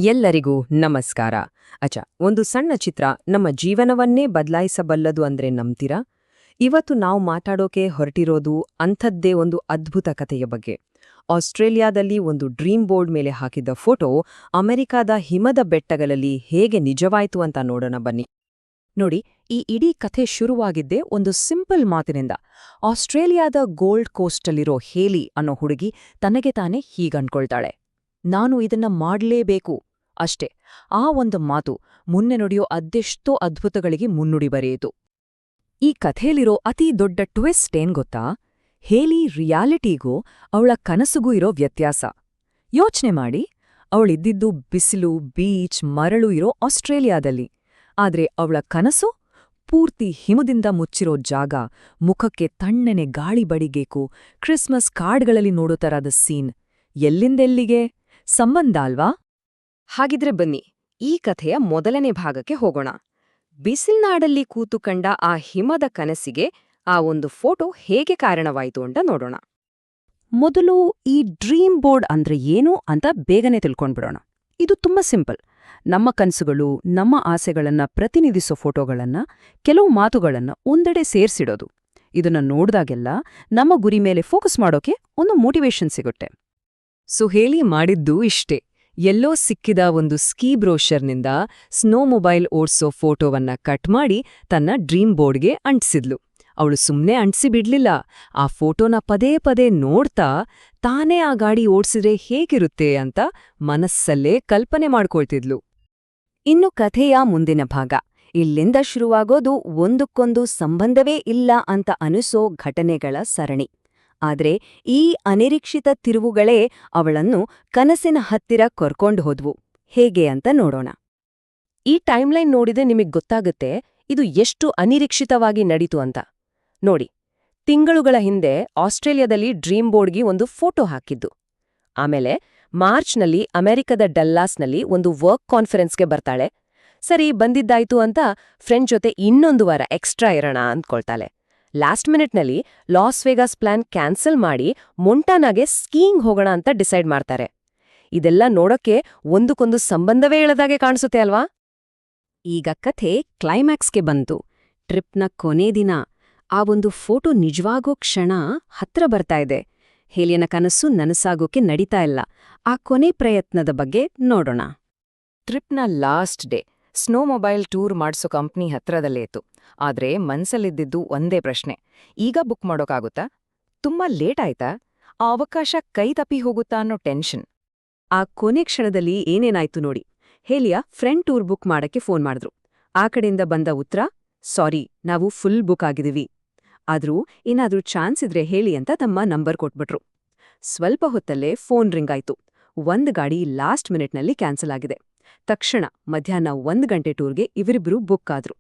ಎಲ್ಲರಿಗೂ ನಮಸ್ಕಾರ. ಒಂದು ಸಣ್ಣ ಚಿತ್ರ ನಮ್ಮ ಜೀವನವನ್ನೇ ಬದಲಾಯಿಸಬಲ್ಲದು ಅಂದ್ರೆ ನಂಬ್ತೀರಾ? ಇವತ್ತು ನಾವು ಮಾತಾಡೋಕೆ ಹೊರಟಿರೋದು ಅಂಥದ್ದೇ ಒಂದು ಅದ್ಭುತ ಕಥೆಯ ಬಗ್ಗೆ. ಆಸ್ಟ್ರೇಲಿಯಾದಲ್ಲಿ ಒಂದು ಡ್ರೀಮ್ ಬೋರ್ಡ್ ಮೇಲೆ ಹಾಕಿದ್ದ ಫೋಟೋ ಅಮೆರಿಕಾದ ಹಿಮದ ಬೆಟ್ಟಗಳಲ್ಲಿ ಹೇಗೆ ನಿಜವಾಯ್ತು ಅಂತ ನೋಡೋಣ ಬನ್ನಿ. ನೋಡಿ, ಈ ಇಡೀ ಕಥೆ ಶುರುವಾಗಿದ್ದೇ ಒಂದು ಸಿಂಪಲ್ ಮಾತಿನಿಂದ. ಆಸ್ಟ್ರೇಲಿಯಾದ ಗೋಲ್ಡ್ ಕೋಸ್ಟಲ್ಲಿರೋ ಹೇಲಿ ಅನ್ನೋ ಹುಡುಗಿ ತನಗೆ ತಾನೇ ಹೀಗನ್ಕೊಳ್ತಾಳೆ, ನಾನು ಇದನ್ನ ಮಾಡ್ಲೇಬೇಕು ಅಷ್ಟೇ. ಆ ಒಂದು ಮಾತು ಮುನ್ನೆ ನುಡಿಯೋ ಅದೆಷ್ಟೋ ಅದ್ಭುತಗಳಿಗೆ ಮುನ್ನುಡಿ ಬರೆಯಿತು. ಈ ಕಥೆಯಲ್ಲಿರೋ ಅತೀ ದೊಡ್ಡ ಟ್ವಿಸ್ಟ್ ಏನ್ ಗೊತ್ತಾ? ಹೇಲಿ ರಿಯಾಲಿಟಿಗೂ ಅವಳ ಕನಸುಗೂ ಇರೋ ವ್ಯತ್ಯಾಸ. ಯೋಚ್ನೆ ಮಾಡಿ, ಅವಳಿದ್ದಿದ್ದು ಬಿಸಿಲು, ಬೀಚ್, ಮರಳು ಇರೋ ಆಸ್ಟ್ರೇಲಿಯಾದಲ್ಲಿ. ಆದ್ರೆ ಅವಳ ಕನಸು ಪೂರ್ತಿ ಹಿಮದಿಂದ ಮುಚ್ಚಿರೋ ಜಾಗ, ಮುಖಕ್ಕೆ ತಣ್ಣನೆ ಗಾಳಿ ಬಡಿಗೇಕು, ಕ್ರಿಸ್ಮಸ್ ಕಾರ್ಡ್ಗಳಲ್ಲಿ ನೋಡೋ ತರಹದ ಸೀನ್. ಎಲ್ಲಿಂದೆಲ್ಲಿಗೆ ಸಂಬಂಧ ಅಲ್ವಾ? ಹಾಗಿದ್ರೆ ಬನ್ನಿ, ಈ ಕಥೆಯ ಮೊದಲನೇ ಭಾಗಕ್ಕೆ ಹೋಗೋಣ. ಬಿಸಿಲ್ನಾಡಲ್ಲಿ ಕೂತು ಕಂಡ ಆ ಹಿಮದ ಕನಸಿಗೆ ಆ ಒಂದು ಫೋಟೋ ಹೇಗೆ ಕಾರಣವಾಯಿತು ಅಂತ ನೋಡೋಣ. ಮೊದಲು ಈ ಡ್ರೀಮ್ ಬೋರ್ಡ್ ಅಂದ್ರೆ ಏನು ಅಂತ ಬೇಗನೆ ತಿಳ್ಕೊಂಡ್ಬಿಡೋಣ. ಇದು ತುಂಬಾ ಸಿಂಪಲ್. ನಮ್ಮ ಕನಸುಗಳು, ನಮ್ಮ ಆಸೆಗಳನ್ನ ಪ್ರತಿನಿಧಿಸೋ ಫೋಟೋಗಳನ್ನ, ಕೆಲವು ಮಾತುಗಳನ್ನ ಒಂದೆಡೆ ಸೇರ್ಸಿಡೋದು. ಇದನ್ನ ನೋಡ್ದಾಗೆಲ್ಲ ನಮ್ಮ ಗುರಿ ಮೇಲೆ ಫೋಕಸ್ ಮಾಡೋಕೆ ಒಂದು ಮೋಟಿವೇಶನ್ ಸಿಗುತ್ತೆ. ಸುಹೇಲಿ ಮಾಡಿದ್ದು ಇಷ್ಟೇ. ಎಲ್ಲೋ ಸಿಕ್ಕಿದ ಒಂದು ಸ್ಕೀ ಬ್ರೋಷರ್ನಿಂದ ಸ್ನೋ ಮೊಬೈಲ್ ಓಡ್ಸೋ ಫೋಟೋವನ್ನ ಕಟ್ ಮಾಡಿ ತನ್ನ ಡ್ರೀಮ್ ಬೋರ್ಡ್ಗೆ ಅಂಟಿಸಿದ್ಲು. ಅವಳು ಸುಮ್ನೆ ಅಂಟಿಸಿ ಬಿಡ್ಲಿಲ್ಲ. ಆ ಫೋಟೋನ ಪದೇ ಪದೇ ನೋಡ್ತಾ ತಾನೇ ಆ ಗಾಡಿ ಓಡ್ಸಿದ್ರೆ ಹೇಗಿರುತ್ತೆ ಅಂತ ಮನಸ್ಸಲ್ಲೇ ಕಲ್ಪನೆ ಮಾಡ್ಕೊಳ್ತಿದ್ಲು. ಇನ್ನು ಕಥೆಯ ಮುಂದಿನ ಭಾಗ. ಇಲ್ಲಿಂದ ಶುರುವಾಗೋದು ಒಂದಕ್ಕೊಂದು ಸಂಬಂಧವೇ ಇಲ್ಲ ಅಂತ ಅನಿಸೋ ಘಟನೆಗಳ ಸರಣಿ. ಆದ್ರೆ ಈ ಅನಿರೀಕ್ಷಿತ ತಿರುವುಗಳೇ ಅವಳನ್ನು ಕನಸಿನ ಹತ್ತಿರ ಕರ್ಕೊಂಡು ಹೋದ್ವು. ಹೇಗೆ ಅಂತ ನೋಡೋಣ. ಈ ಟೈಮ್ಲೈನ್ ನೋಡಿದ್ರೆ ನಿಮಗೆ ಗೊತ್ತಾಗುತ್ತೆ ಇದು ಎಷ್ಟು ಅನಿರೀಕ್ಷಿತವಾಗಿ ನಡೀತು ಅಂತ. ನೋಡಿ, ತಿಂಗಳುಗಳ ಹಿಂದೆ ಆಸ್ಟ್ರೇಲಿಯಾದಲ್ಲಿ ಡ್ರೀಮ್ ಬೋರ್ಡ್ಗೆ ಒಂದು ಫೋಟೋ ಹಾಕಿದ್ದು. ಆಮೇಲೆ ಮಾರ್ಚ್ನಲ್ಲಿ ಅಮೆರಿಕದ ಡಲ್ಲಾಸ್ನಲ್ಲಿ ಒಂದು ವರ್ಕ್ ಕಾನ್ಫರೆನ್ಸ್ಗೆ ಬರ್ತಾಳೆ. ಸರಿ, ಬಂದಿದ್ದಾಯ್ತು ಅಂತ ಫ್ರೆಂಡ್ ಜೊತೆ ಇನ್ನೊಂದು ವಾರ ಎಕ್ಸ್ಟ್ರಾ ಇರೋಣ ಅಂದ್ಕೊಳ್ತಾಳೆ. ಲಾಸ್ಟ್ ಮಿನಿಟ್ನಲ್ಲಿ ಲಾಸ್ ವೇಗಾಸ್ ಪ್ಲಾನ್ ಕ್ಯಾನ್ಸಲ್ ಮಾಡಿ ಮೊಂಟಾನಾಗೆ ಸ್ಕೀಯಿಂಗ್ ಹೋಗೋಣ ಅಂತ ಡಿಸೈಡ್ ಮಾಡ್ತಾರೆ. ಇದೆಲ್ಲ ನೋಡೋಕ್ಕೆ ಒಂದಕ್ಕೊಂದು ಸಂಬಂಧವೇ ಇಳದಾಗೆ ಕಾಣಿಸುತ್ತೆ ಅಲ್ವಾ? ಈಗ ಕಥೆ ಕ್ಲೈಮ್ಯಾಕ್ಸ್ಗೆ ಬಂತು. ಟ್ರಿಪ್ನ ಕೊನೇ ದಿನ. ಆ ಒಂದು ಫೋಟೋ ನಿಜವಾಗೋ ಕ್ಷಣ ಹತ್ರ ಬರ್ತಾ ಇದೆ. ಹೇಲಿಯನ ಕನಸು ನನಸಾಗೋಕೆ ನಡೀತಾ ಇಲ್ಲ. ಆ ಕೊನೆ ಪ್ರಯತ್ನದ ಬಗ್ಗೆ ನೋಡೋಣ. ಟ್ರಿಪ್ನ last day. Snowmobile tour ಮಾಡ್ಸೋ ಕಂಪ್ನಿ ಹತ್ರದಲ್ಲೇ ಇತ್ತು. ಆದ್ರೆ ಮನ್ಸಲ್ಲಿದ್ದಿದ್ದು ಒಂದೇ ಪ್ರಶ್ನೆ, ಈಗ ಬುಕ್ ಮಾಡೋಕ್ಕಾಗುತ್ತಾ? ತುಂಬಾ ಲೇಟ್ ಆಯ್ತಾ? ಆ ಅವಕಾಶ ಕೈ ತಪ್ಪಿ ಹೋಗುತ್ತಾ ಅನ್ನೋ ಟೆನ್ಷನ್. ಆ ಕೊನೆ ಕ್ಷಣದಲ್ಲಿ ಏನೇನಾಯ್ತು ನೋಡಿ. ಹೇಲಿಯ ಫ್ರೆಂಡ್ ಟೂರ್ ಬುಕ್ ಮಾಡಕ್ಕೆ ಫೋನ್ ಮಾಡಿದ್ರು. ಆ ಕಡೆಯಿಂದ ಬಂದ ಉತ್ತರ, ಸಾರಿ, ನಾವು ಫುಲ್ ಬುಕ್ ಆಗಿದೀವಿ. ಆದ್ರೂ ಏನಾದ್ರೂ ಚಾನ್ಸ್ ಇದ್ರೆ ಹೇಳಿ ಅಂತ ತಮ್ಮ ನಂಬರ್ ಕೊಟ್ಬಿಟ್ರು. ಸ್ವಲ್ಪ ಹೊತ್ತಲ್ಲೇ ಫೋನ್ ರಿಂಗ್ ಆಯ್ತು. ಒಂದ್ ಗಾಡಿ ಲಾಸ್ಟ್ ಮಿನಿಟ್ನಲ್ಲಿ ಕ್ಯಾನ್ಸಲ್ ಆಗಿದೆ. ತಕ್ಷಣ ಮಧ್ಯಾಹ್ನ 1 ಗಂಟೆ ಟೂರ್ಗೆ ಇವರಿಬ್ರು ಬುಕ್ ಆದ್ರು.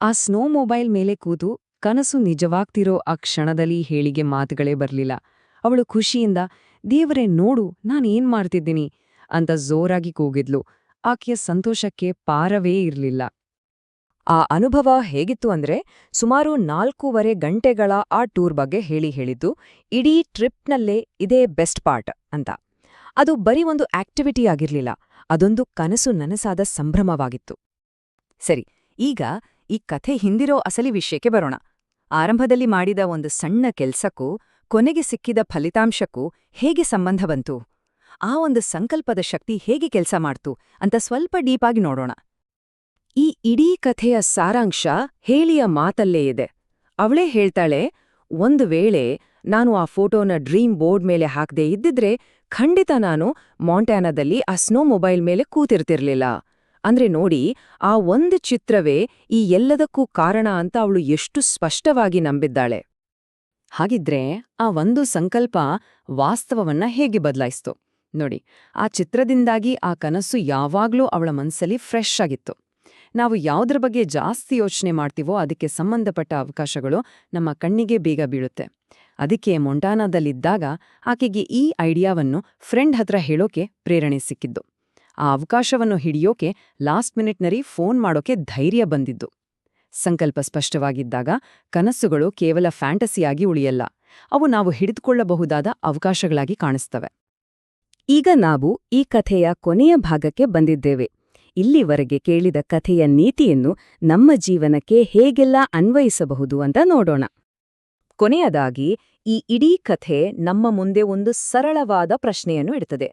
ಆ ಸ್ನೋ ಮೊಬೈಲ್ ಮೇಲೆ ಕೂತು ಕನಸು ನಿಜವಾಗ್ತಿರೋ ಆ ಕ್ಷಣದಲ್ಲಿ ಹೇಳಿಗೆ ಮಾತುಗಳೇ ಬರ್ಲಿಲ್ಲ. ಅವಳು ಖುಷಿಯಿಂದ, ದೇವರೇ ನೋಡು ನಾನೇನ್ ಮಾಡ್ತಿದ್ದೀನಿ ಅಂತ ಜೋರಾಗಿ ಕೂಗಿದ್ಲು. ಆಕೆಯ ಸಂತೋಷಕ್ಕೆ ಪಾರವೇ ಇರ್ಲಿಲ್ಲ. ಆ ಅನುಭವ ಹೇಗಿತ್ತು ಅಂದ್ರೆ, ಸುಮಾರು 4.5 ಗಂಟೆಗಳ ಆ ಟೂರ್ ಬಗ್ಗೆ ಹೇಳಿದ್ದು ಇಡೀ ಟ್ರಿಪ್ನಲ್ಲೇ ಇದೇ ಬೆಸ್ಟ್ ಪಾರ್ಟ್ ಅಂತ. ಅದು ಬರೀ ಒಂದು ಆಕ್ಟಿವಿಟಿ ಆಗಿರ್ಲಿಲ್ಲ, ಅದೊಂದು ಕನಸು ನನಸಾದ ಸಂಭ್ರಮವಾಗಿತ್ತು. ಸರಿ, ಈಗ ಈ ಕಥೆ ಹಿಂದಿರೋ ಅಸಲಿ ವಿಷಯಕ್ಕೆ ಬರೋಣ. ಆರಂಭದಲ್ಲಿ ಮಾಡಿದ ಒಂದು ಸಣ್ಣ ಕೆಲ್ಸಕ್ಕೂ ಕೊನೆಗೆ ಸಿಕ್ಕಿದ ಫಲಿತಾಂಶಕ್ಕೂ ಹೇಗೆ ಸಂಬಂಧ ಬಂತು? ಆ ಒಂದು ಸಂಕಲ್ಪದ ಶಕ್ತಿ ಹೇಗೆ ಕೆಲಸ ಮಾಡ್ತು ಅಂತ ಸ್ವಲ್ಪ ಡೀಪಾಗಿ ನೋಡೋಣ. ಈ ಇಡೀ ಕಥೆಯ ಸಾರಾಂಶ ಹೇಲಿಯ ಮಾತಲ್ಲೇ ಇದೆ. ಅವಳೇ ಹೇಳ್ತಾಳೆ, ಒಂದು ವೇಳೆ ನಾನು ಆ ಫೋಟೋನ ಡ್ರೀಮ್ ಬೋರ್ಡ್ ಮೇಲೆ ಹಾಕದೇ ಇದ್ದಿದ್ರೆ ಖಂಡಿತ ನಾನು ಮಾಂಟ್ಯಾನಾದಲ್ಲಿ ಆ ಸ್ನೋ ಮೊಬೈಲ್ ಮೇಲೆ ಕೂತಿರ್ತಿರ್ಲಿಲ್ಲ. ಅಂದ್ರೆ ನೋಡಿ, ಆ ಒಂದು ಚಿತ್ರವೇ ಈ ಎಲ್ಲದಕ್ಕೂ ಕಾರಣ ಅಂತ ಅವಳು ಎಷ್ಟು ಸ್ಪಷ್ಟವಾಗಿ ನಂಬಿದ್ದಾಳೆ. ಹಾಗಿದ್ರೆ ಆ ಒಂದು ಸಂಕಲ್ಪ ವಾಸ್ತವವನ್ನ ಹೇಗೆ ಬದಲಾಯಿಸ್ತು ನೋಡಿ. ಆ ಚಿತ್ರದಿಂದಾಗಿ ಆ ಕನಸು ಯಾವಾಗ್ಲೂ ಅವಳ ಮನಸ್ಸಲ್ಲಿ ಫ್ರೆಶ್ ಆಗಿತ್ತು. ನಾವು ಯಾವುದ್ರ ಬಗ್ಗೆ ಜಾಸ್ತಿ ಯೋಚನೆ ಮಾಡ್ತೀವೋ ಅದಕ್ಕೆ ಸಂಬಂಧಪಟ್ಟ ಅವಕಾಶಗಳು ನಮ್ಮ ಕಣ್ಣಿಗೆ ಬೇಗ ಬೀಳುತ್ತೆ. ಅದಕ್ಕೆ ಮೊಂಟಾನಾದಲ್ಲಿದ್ದಾಗ ಆಕೆಗೆ ಈ ಐಡಿಯಾವನ್ನು ಫ್ರೆಂಡ್ ಹತ್ರ ಹೇಳೋಕೆ ಪ್ರೇರಣೆ ಸಿಕ್ಕಿದ್ದು. ಆ ಅವಕಾಶವನ್ನು ಹಿಡಿಯೋಕೆ ಲಾಸ್ಟ್ ಮಿನಿಟ್ನಲ್ಲಿ ಫೋನ್ ಮಾಡೋಕೆ ಧೈರ್ಯ ಬಂದಿದ್ದು. ಸಂಕಲ್ಪ ಸ್ಪಷ್ಟವಾಗಿದ್ದಾಗ ಕನಸುಗಳು ಕೇವಲ ಫ್ಯಾಂಟಸಿಯಾಗಿ ಉಳಿಯಲ್ಲ, ಅವು ನಾವು ಹಿಡಿದುಕೊಳ್ಳಬಹುದಾದ ಅವಕಾಶಗಳಾಗಿ ಕಾಣಿಸ್ತವೆ. ಈಗ ನಾವು ಈ ಕಥೆಯ ಕೊನೆಯ ಭಾಗಕ್ಕೆ ಬಂದಿದ್ದೇವೆ. ಇಲ್ಲಿವರೆಗೆ ಕೇಳಿದ ಕಥೆಯ ನೀತಿಯನ್ನು ನಮ್ಮ ಜೀವನಕ್ಕೆ ಹೇಗೆಲ್ಲ ಅನ್ವಯಿಸಬಹುದು ಅಂತ ನೋಡೋಣ. ಕೊನೆಯದಾಗಿ ಈ ಇಡೀ ಕಥೆ ನಮ್ಮ ಮುಂದೆ ಒಂದು ಸರಳವಾದ ಪ್ರಶ್ನೆಯನ್ನು ಇಡ್ತದೆ.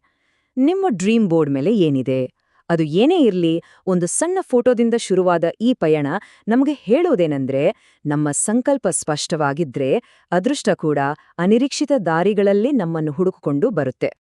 ನಿಮ್ಮ ಡ್ರೀಮ್ ಬೋರ್ಡ್ ಮೇಲೆ ಏನಿದೆ? ಅದು ಏನೇ ಇರ್ಲಿ, ಒಂದು ಸಣ್ಣ ಫೋಟೋದಿಂದ ಶುರುವಾದ ಈ ಪಯಣ ನಮಗೆ ಹೇಳೋದೇನೆಂದ್ರೆ, ನಮ್ಮ ಸಂಕಲ್ಪ ಸ್ಪಷ್ಟವಾಗಿದ್ರೆ ಅದೃಷ್ಟ ಕೂಡ ಅನಿರೀಕ್ಷಿತ ದಾರಿಗಳಲ್ಲಿ ನಮ್ಮನ್ನು ಹುಡುಕಿಕೊಂಡು ಬರುತ್ತೆ.